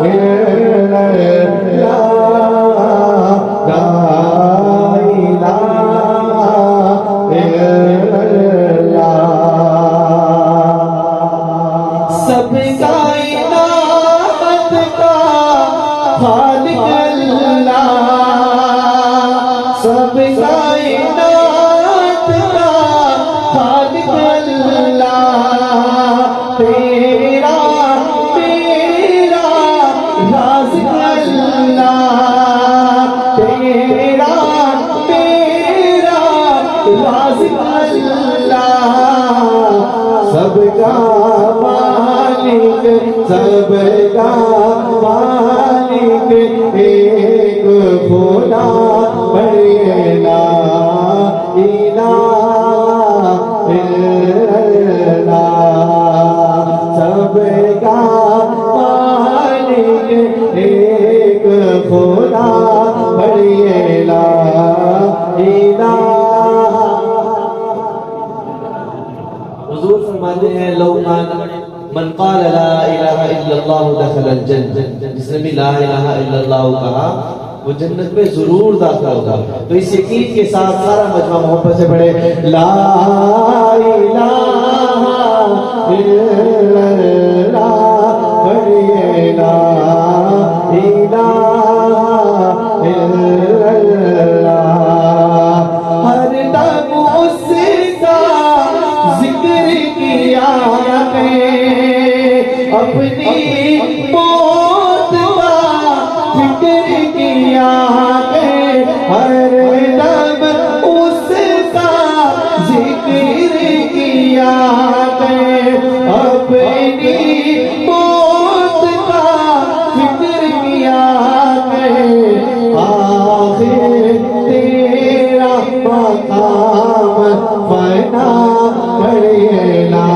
الا اللہ لا الہ الا اللہ سب کائنات کا خالق اللہ سب کائنات کا خالق اللہ تیرا میرا رازق اللہ تیرا میرا رازق اللہ سب کا مالک سب کا مالک ایک خدا بڑے لا الہ الا اللہ سب کا مالک ایک خدا بڑے لا الہ حضور فرماتے ہیں لو کان من قال لا الہ الا اللہ دخل الجنہ جس نے بھی لا الہ الا اللہ کہا وہ جنت میں ضرور داخل ہوگا تو اس یقین کے ساتھ سارا مجمع محبت سے پڑھے لا الہ الا اللہ پڑھیے لا الہ الا اللہ ہر دم اس کا ذکر کیا ہے اپنی موت کا فکر کیا ہے ہر دم اس کا ذکر کیا ہے اپنی موت کا فکر کیا ہے آخر تیرا مقام فنا پڑھیے لا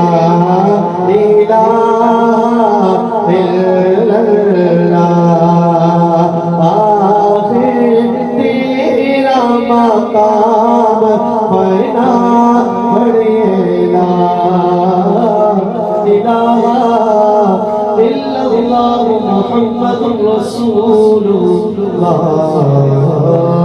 الہ الا اللہ آخر تیرا مقام فنا پڑھیے لا الہ الا اللہ محمد رسول اللہ